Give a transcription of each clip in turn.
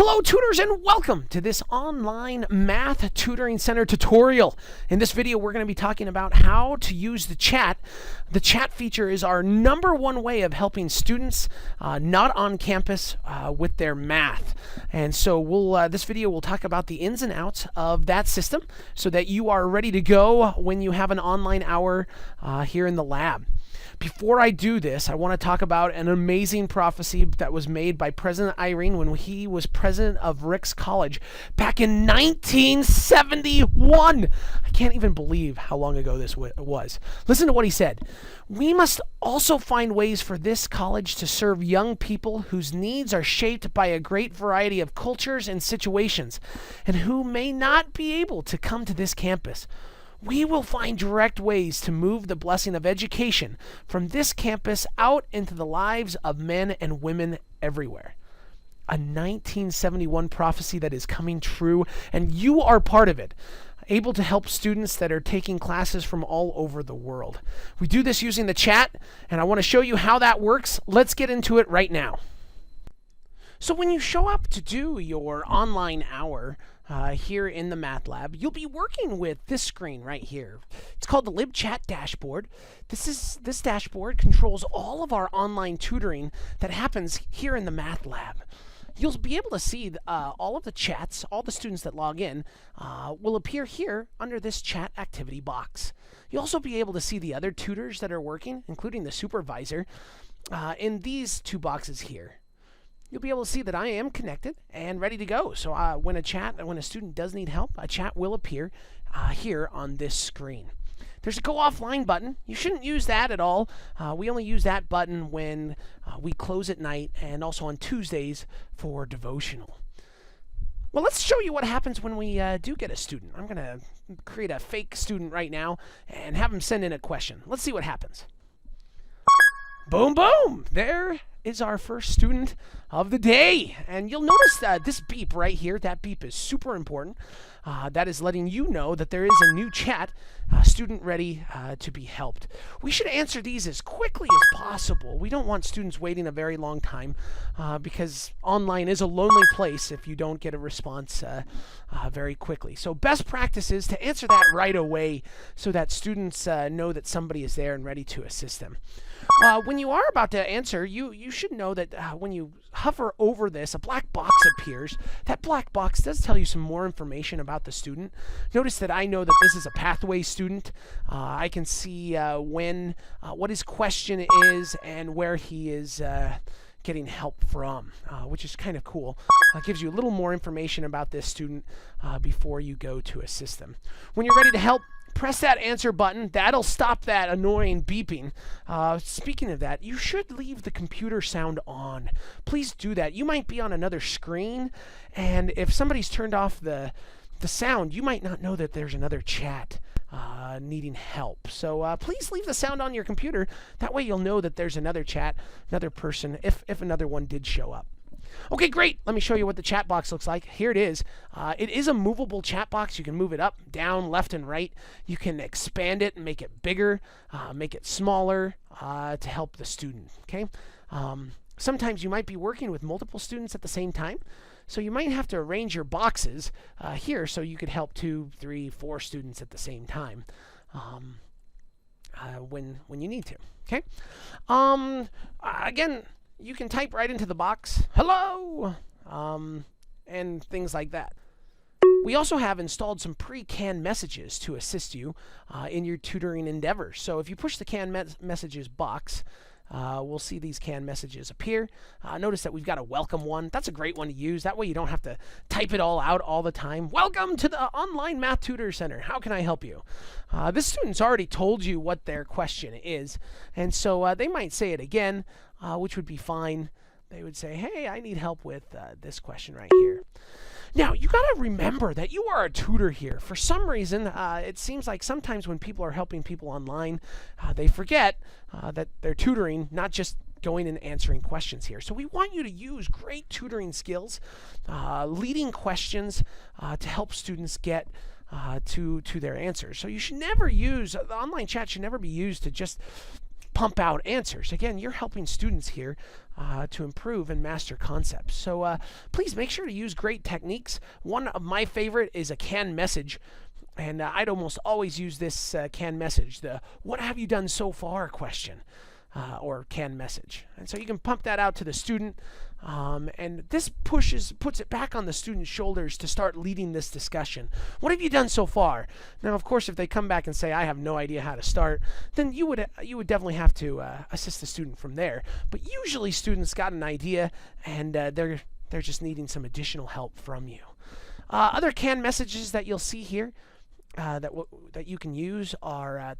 Hello tutors and welcome to this online math tutoring center tutorial. In this video we're going to be talking about how to use the chat. The chat feature is our #1 way of helping students not on campus with their math. And so this video will talk about the ins and outs of that system so that you are ready to go when you have an online hour here in the lab. Before I do this, I want to talk about an amazing prophecy that was made by President Irene when he was president of Ricks College back in 1971. I can't even believe how long ago this was. Listen to what he said. We must also find ways for this college to serve young people whose needs are shaped by a great variety of cultures and situations, and who may not be able to come to this campus. We will find direct ways to move the blessing of education from this campus out into the lives of men and women everywhere. A 1971 prophecy that is coming true, and you are part of it, able to help students that are taking classes from all over the world. We do this using the chat, and I want to show you how that works. Let's get into it right now. So when you show up to do your online hour here in the math lab, you'll be working with this screen right here. It's called the LibChat dashboard. This dashboard controls all of our online tutoring that happens here in the math lab. You'll be able to see all of the chats. All the students that log in will appear here under this chat activity box. You'll also be able to see the other tutors that are working, including the supervisor, in these two boxes here. You'll be able to see that I am connected and ready to go. So when a student does need help, a chat will appear here on this screen. There's a go offline button. You shouldn't use that at all. We only use that button when we close at night and also on Tuesdays for devotional. Well, let's show you what happens when we do get a student. I'm going to create a fake student right now and have them send in a question. Let's see what happens. Boom, boom. There is our first student of the day. And you'll notice this beep right here. That beep is super important. That is letting you know that there is a new chat student ready to be helped. We should answer these as quickly as possible. We don't want students waiting a very long time because online is a lonely place if you don't get a response very quickly. So best practice is to answer that right away so that students know that somebody is there and ready to assist them. When you are about to answer, you should know that when you hover over this, a black box appears. That black box does tell you some more information about the student. Notice that I know that this is a pathway student. I can see what his question is and where he is getting help from, which is kind of cool. Gives you a little more information about this student before you go to assist them. When you're ready to help, press that answer button. That'll stop that annoying beeping. Speaking of that, you should leave the computer sound on. Please do that. You might be on another screen, and if somebody's turned off the sound, you might not know that there's another chat needing help. So please leave the sound on your computer. That way you'll know that there's another chat, another person, if another one did show up. Okay, great. Let me show you what the chat box looks like. Here it is. It is a movable chat box. You can move it up, down, left, and right. You can expand it and make it bigger, make it smaller to help the student. Okay. Sometimes you might be working with multiple students at the same time, so you might have to arrange your boxes here so you could help 2, 3, 4 students at the same time when you need to. Okay. Again, you can type right into the box, hello, and things like that. We also have installed some pre-canned messages to assist you in your tutoring endeavors. So if you push the canned messages box, we'll see these canned messages appear. Notice that we've got a welcome one. That's a great one to use. That way you don't have to type it all out all the time. Welcome to the Online Math Tutor Center. How can I help you? This student's already told you what their question is, and so they might say it again, which would be fine. They would say, hey, I need help with this question right here. Now, you got to remember that you are a tutor here. For some reason, it seems like sometimes when people are helping people online, they forget that they're tutoring, not just going and answering questions here. So we want you to use great tutoring skills, leading questions to help students get to their answers. So you should never use, the online chat should never be used to just pump out answers. Again, you're helping students here to improve and master concepts. So please make sure to use great techniques. One of my favorite is a canned message. And I'd almost always use this canned message, the "what have you done so far" question, or canned message. And so you can pump that out to the student, and this puts it back on the student's shoulders to start leading this discussion. What have you done so far? Now, of course, if they come back and say, "I have no idea how to start," then you would definitely have to assist the student from there. But usually students got an idea, and they're just needing some additional help from you. Other canned messages that you'll see here that you can use are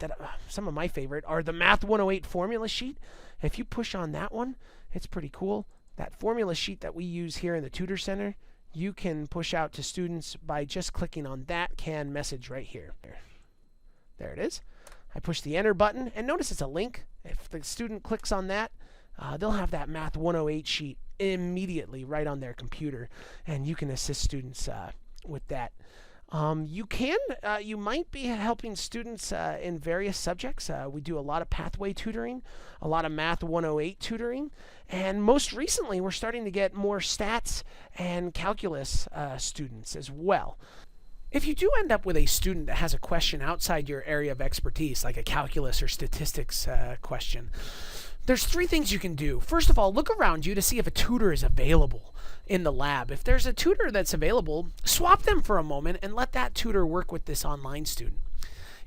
some of my favorite are the Math 108 formula sheet. If you push on that one, it's pretty cool. That formula sheet that we use here in the Tutor Center, you can push out to students by just clicking on that canned message right here. There it is. I push the enter button, and notice it's a link. If the student clicks on that, they'll have that Math 108 sheet immediately right on their computer, and you can assist students with that. You might be helping students in various subjects. We do a lot of pathway tutoring, a lot of Math 108 tutoring, and most recently we're starting to get more stats and calculus students as well. If you do end up with a student that has a question outside your area of expertise, like a calculus or statistics question, there's 3 things you can do. First of all, look around you to see if a tutor is available in the lab. If there's a tutor that's available, swap them for a moment and let that tutor work with this online student.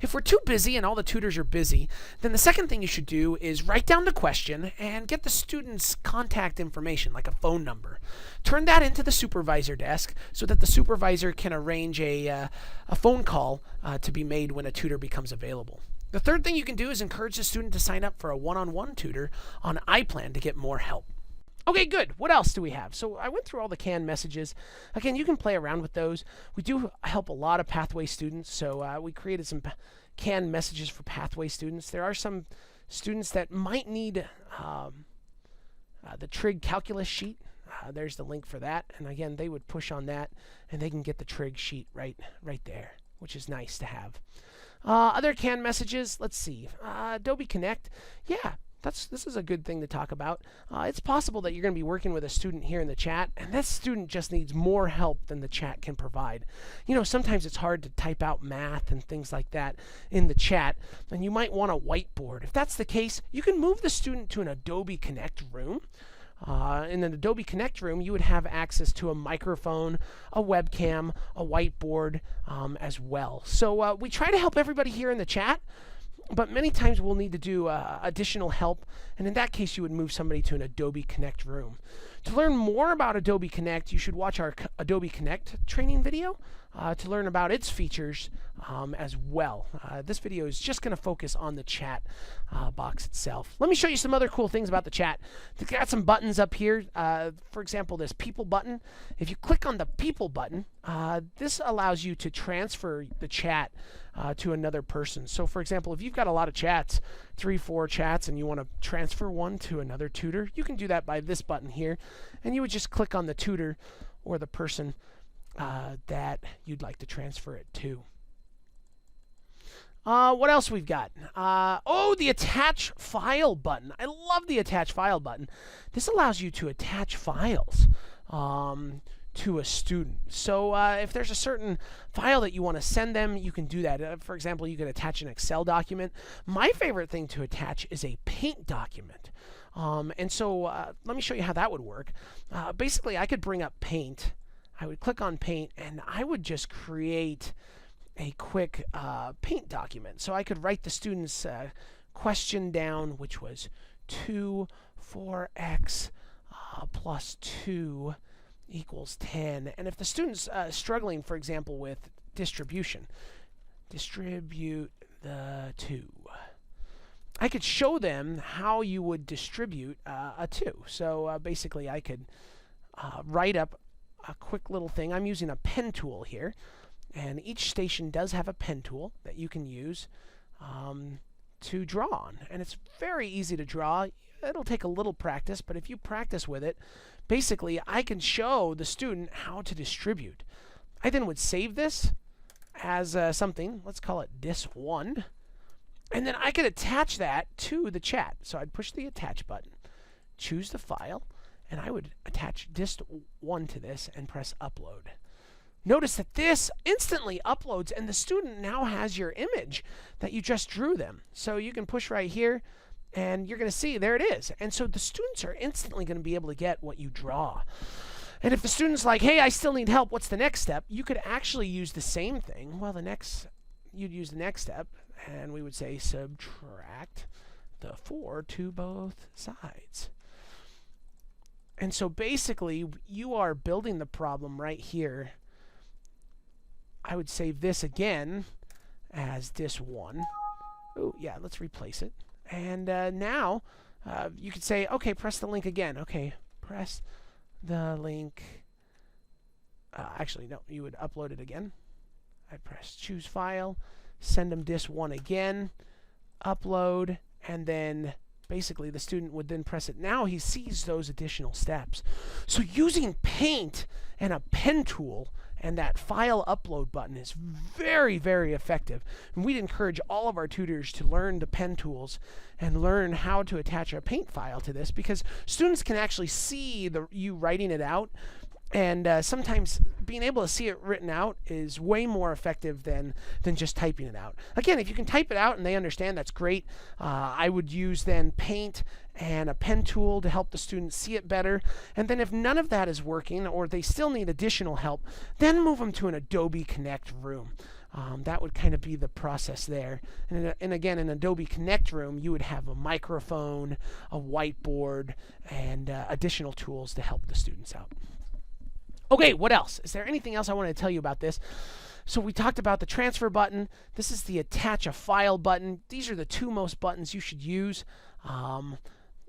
If we're too busy and all the tutors are busy, then the second thing you should do is write down the question and get the student's contact information, like a phone number. Turn that into the supervisor desk so that the supervisor can arrange a phone call to be made when a tutor becomes available. The third thing you can do is encourage the student to sign up for a one-on-one tutor on iPlan to get more help. Okay, good. What else do we have? So I went through all the canned messages. Again, you can play around with those. We do help a lot of pathway students, so we created some canned messages for pathway students. There are some students that might need the trig calculus sheet. There's the link for that, and again, they would push on that, and they can get the trig sheet right there, which is nice to have. Other canned messages, let's see. Adobe Connect, yeah, this is a good thing to talk about. It's possible that you're going to be working with a student here in the chat, and that student just needs more help than the chat can provide. You know, sometimes it's hard to type out math and things like that in the chat, and you might want a whiteboard. If that's the case, you can move the student to an Adobe Connect room. In an Adobe Connect room, you would have access to a microphone, a webcam, a whiteboard as well. So we try to help everybody here in the chat, but many times we'll need to do additional help, and in that case, you would move somebody to an Adobe Connect room. To learn more about Adobe Connect, you should watch our Adobe Connect training video to learn about its features as well. This video is just going to focus on the chat box itself. Let me show you some other cool things about the chat. They've got some buttons up here. For example, this People button. If you click on the People button, this allows you to transfer the chat to another person. So for example, if you've got a lot of chats, 3-4 chats, and you want to transfer one to another tutor, you can do that by this button here, and you would just click on the tutor or the person that you'd like to transfer it to. What else we've got? The Attach File button. I love the Attach File button. This allows you to attach files to a student. So if there's a certain file that you want to send them, you can do that. For example, you can attach an Excel document. My favorite thing to attach is a Paint document. And so let me show you how that would work. Basically, I could bring up Paint. I would click on Paint, and I would just create a quick Paint document. So I could write the student's question down, which was 2 4x plus 2 equals 10. And if the student's struggling, for example, with distribution, distribute the 2. I could show them how you would distribute a 2. So basically, I could write up a quick little thing. I'm using a pen tool here, and each station does have a pen tool that you can use to draw on. And it's very easy to draw. It'll take a little practice, but if you practice with it, basically I can show the student how to distribute. I then would save this as something, let's call it dis1, And then I could attach that to the chat. So I'd push the attach button, choose the file, and I would attach dist1 to this and press upload. Notice that this instantly uploads, and the student now has your image that you just drew them. So you can push right here, and you're going to see there it is. And so the students are instantly going to be able to get what you draw. And if the student's like, hey, I still need help, what's the next step? You could actually use the same thing. Well, you'd use the next step, and we would say subtract the 4 to both sides. And so basically, you are building the problem right here. I would save this again as dis1. Oh, yeah, let's replace it. And now you could say, okay, press the link again. Okay, press the link. Actually, no, you would upload it again. I'd press choose file, send them dis1 again, upload, and then basically the student would then press it. Now he sees those additional steps. So using Paint and a pen tool and that file upload button is very, very effective. And we'd encourage all of our tutors to learn the pen tools and learn how to attach a Paint file to this, because students can actually see you writing it out. And sometimes being able to see it written out is way more effective than just typing it out. Again, if you can type it out and they understand, that's great. I would use then Paint and a pen tool to help the students see it better. And then if none of that is working, or they still need additional help, then move them to an Adobe Connect room. That would kind of be the process there. And again, in Adobe Connect room, you would have a microphone, a whiteboard, and additional tools to help the students out. Okay, what else? Is there anything else I want to tell you about this? So we talked about the transfer button. This is the attach a file button. These are the two most buttons you should use.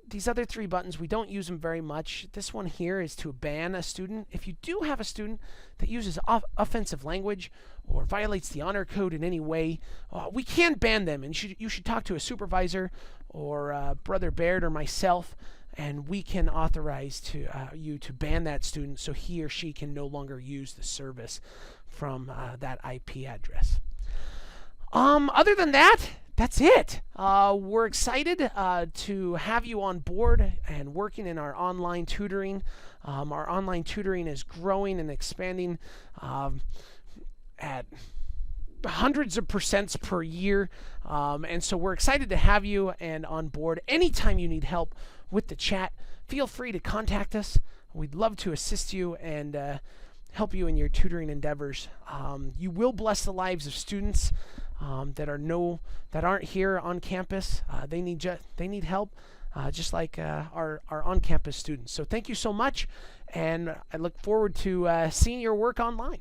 These other three buttons, we don't use them very much. This one here is to ban a student. If you do have a student that uses offensive language or violates the honor code in any way, we can ban them, and you should talk to a supervisor or Brother Baird or myself, and we can authorize you to ban that student so he or she can no longer use the service from that IP address. Other than that, that's it. We're excited to have you on board and working in our online tutoring. Our online tutoring is growing and expanding at hundreds of percents per year. And so we're excited to have you and on board. Anytime you need help with the chat, feel free to contact us. We'd love to assist you and help you in your tutoring endeavors. You will bless the lives of students that aren't here on campus. They need help, just like our on-campus students. So thank you so much, and I look forward to seeing your work online.